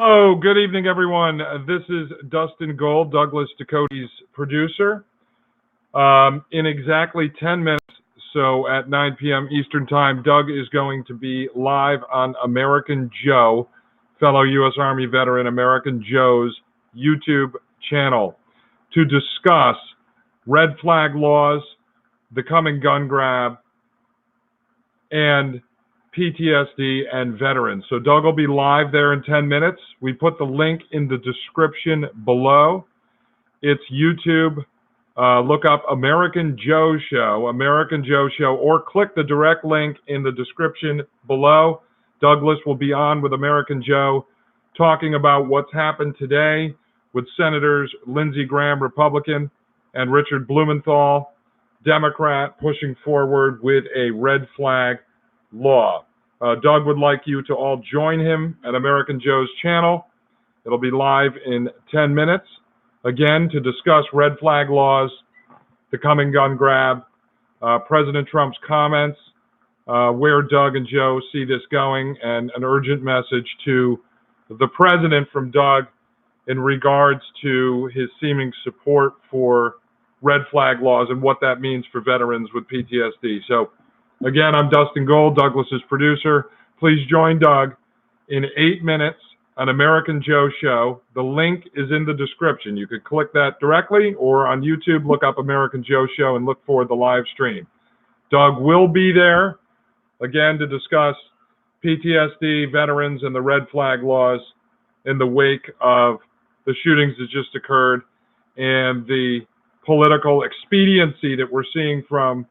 Oh, good evening, everyone. This is Dustin Gold, Douglas Ducote's producer. In exactly 10 minutes, so at 9 p.m. Eastern Time, Doug is going to be live on American Joe, fellow U.S. Army veteran, American Joe's YouTube channel to discuss red flag laws, the coming gun grab, and PTSD and veterans. So Doug will be live there in 10 minutes. We put the link in the description below. It's YouTube. Look up American Joe Show, or click the direct link in the description below. Douglas will be on with American Joe talking about what's happened today with Senators Lindsey Graham, Republican, and Richard Blumenthal, Democrat, pushing forward with a red flag law. Doug would like you to all join him at American Joe's channel. It'll be live in 10 minutes, again, to discuss red flag laws, the coming gun grab, President Trump's comments, where Doug and Joe see this going, and an urgent message to the president from Doug in regards to his seeming support for red flag laws and what that means for veterans with PTSD. So, again, I'm Dustin Gold, Douglas's producer. Please join Doug in 8 minutes on American Joe Show. The link is in the description. You could click that directly, or on YouTube, look up American Joe Show and look for the live stream. Doug will be there, again, to discuss PTSD, veterans, and the red flag laws in the wake of the shootings that just occurred and the political expediency that we're seeing from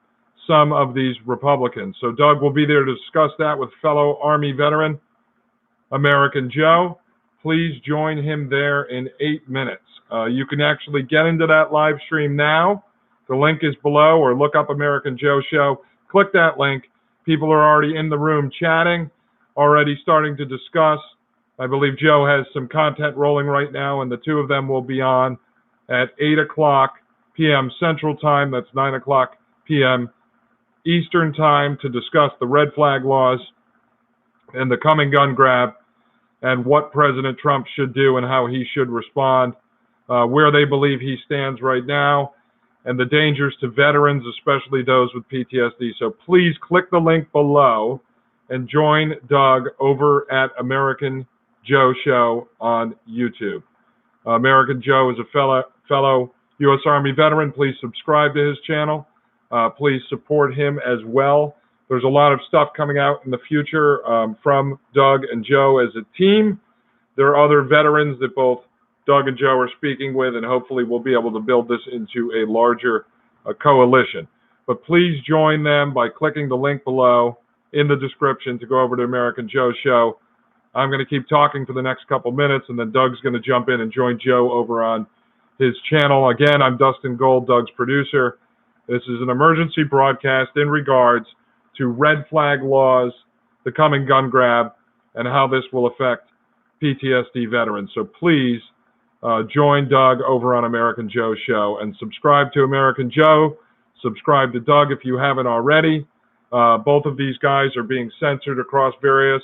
some of these Republicans. So Doug will be there to discuss that with fellow Army veteran, American Joe. Please join him there in 8 minutes. You can actually get into that live stream now. The link is below, or look up American Joe Show. Click that link. People are already in the room chatting, already starting to discuss. I believe Joe has some content rolling right now, and the two of them will be on at 8 o'clock p.m. Central Time. That's 9 o'clock p.m. Eastern Time to discuss the red flag laws and the coming gun grab and what President Trump should do and how he should respond, where they believe he stands right now, and the dangers to veterans, especially those with PTSD. So please click the link below and join Doug over at American Joe Show on YouTube. American Joe is a fellow U.S. Army veteran. Please subscribe to his channel. Please support him as well. There's a lot of stuff coming out in the future from Doug and Joe as a team. There are other veterans that both Doug and Joe are speaking with, and hopefully we'll be able to build this into a larger coalition. But please join them by clicking the link below in the description to go over to American Joe Show. I'm going to keep talking for the next couple minutes, and then Doug's going to jump in and join Joe over on his channel. Again, I'm Dustin Gold, Doug's producer. This is an emergency broadcast in regards to red flag laws, the coming gun grab, and how this will affect PTSD veterans. So please join Doug over on American Joe Show and subscribe to American Joe. Subscribe to Doug if you haven't already. Both of these guys are being censored across various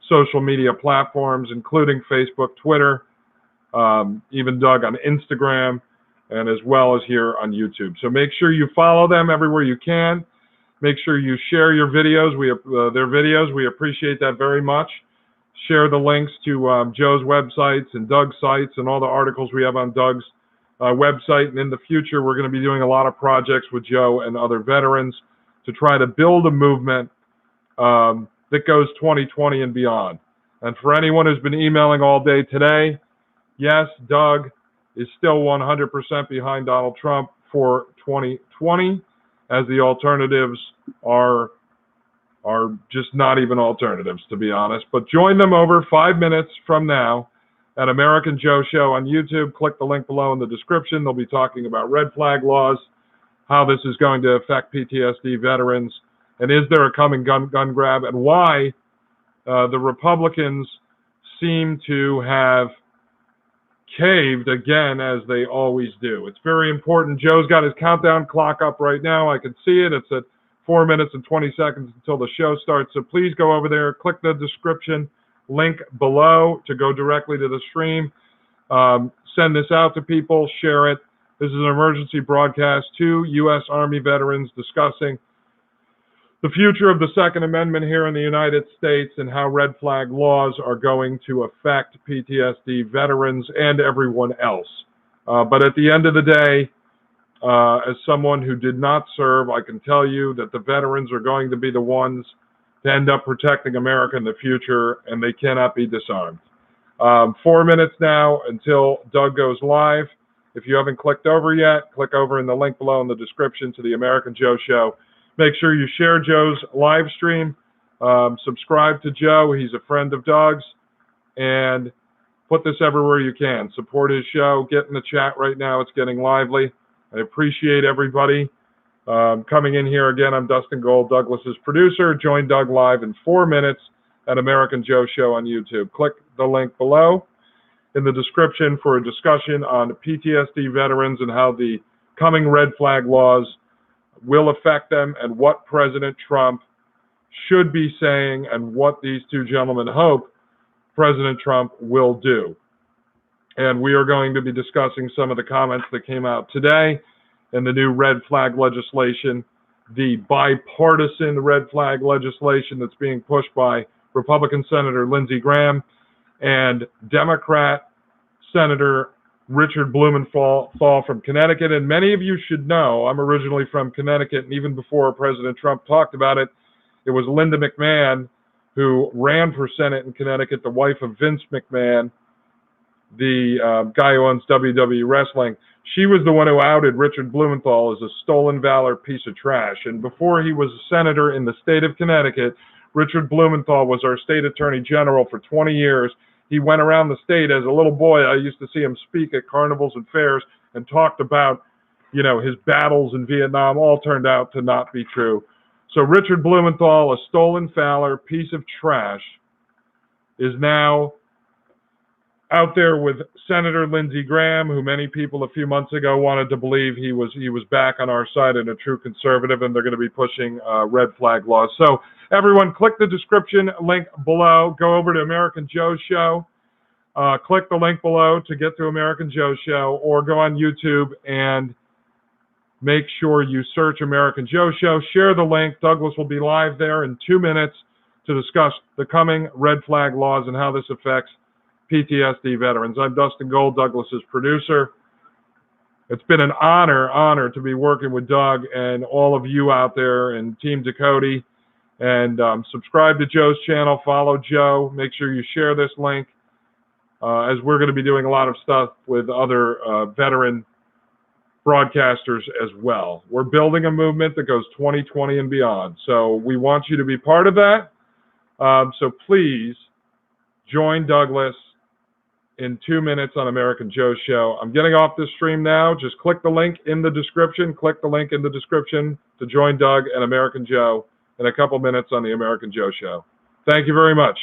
social media platforms, including Facebook, Twitter, even Doug on Instagram, and as well as here on YouTube. So make sure you follow them everywhere you can. Make sure you share your videos, their videos. We appreciate that very much. Share the links to Joe's websites and Doug's sites and all the articles we have on Doug's website. And in the future, we're going to be doing a lot of projects with Joe and other veterans to try to build a movement that goes 2020 and beyond. And for anyone who's been emailing all day today, yes, Doug is still 100% behind Donald Trump for 2020, as the alternatives are just not even alternatives, to be honest. But join them over 5 minutes from now at American Joe Show on YouTube. Click the link below in the description. They'll be talking about red flag laws, how this is going to affect PTSD veterans, and is there a coming gun grab, and why the Republicans seem to have caved again, as they always do. It's very important. Joe's got his countdown clock up right now. I can see it. It's at 4 minutes and 20 seconds until the show starts. So please go over there, click the description link below to go directly to the stream. Send this out to people, share it. This is an emergency broadcast to U.S. Army veterans discussing the future of the Second Amendment here in the United States and how red flag laws are going to affect PTSD veterans and everyone else. But at the end of the day, as someone who did not serve, I can tell you that the veterans are going to be the ones to end up protecting America in the future, and they cannot be disarmed. 4 minutes now until Doug goes live. If you haven't clicked over yet, click over in the link below in the description to the American Joe Show. Make sure you share Joe's live stream. Subscribe to Joe. He's a friend of Doug's. And put this everywhere you can. Support his show. Get in the chat right now. It's getting lively. I appreciate everybody coming in here. Again, I'm Dustin Gold, Douglas's producer. Join Doug live in 4 minutes at American Joe Show on YouTube. Click the link below in the description for a discussion on PTSD veterans and how the coming red flag laws will affect them and what President Trump should be saying and what these two gentlemen hope President Trump will do. And we are going to be discussing some of the comments that came out today in the new red flag legislation, the bipartisan red flag legislation that's being pushed by Republican Senator Lindsey Graham and Democrat Senator Richard Blumenthal from Connecticut. And many of you should know, I'm originally from Connecticut, and even before President Trump talked about it, it was Linda McMahon who ran for Senate in Connecticut, the wife of Vince McMahon, the guy who owns WWE Wrestling. She was the one who outed Richard Blumenthal as a stolen valor piece of trash. And before he was a senator in the state of Connecticut, Richard Blumenthal was our state attorney general for 20 years. He went around the state as a little boy. I used to see him speak at carnivals and fairs and talked about, his battles in Vietnam. All turned out to not be true. So Richard Blumenthal, a stolen valor piece of trash, is now out there with Senator Lindsey Graham, who many people a few months ago wanted to believe he was back on our side and a true conservative, and they're going to be pushing red flag laws. So everyone, click the description link below. Go over to American Joe Show. Click the link below to get to American Joe Show, or go on YouTube and make sure you search American Joe Show. Share the link. Douglas will be live there in 2 minutes to discuss the coming red flag laws and how this affects PTSD veterans. I'm Dustin Gold, Douglas's producer. It's been an honor to be working with Doug and all of you out there and Team Dakota. And subscribe to Joe's channel, follow Joe, make sure you share this link, as we're going to be doing a lot of stuff with other veteran broadcasters as well. We're building a movement that goes 2020 and beyond. So we want you to be part of that. So please join Douglas in 2 minutes on American Joe Show. I'm getting off this stream now. Just click the link in the description. Click the link in the description to join Doug and American Joe in a couple minutes on the American Joe Show. Thank you very much.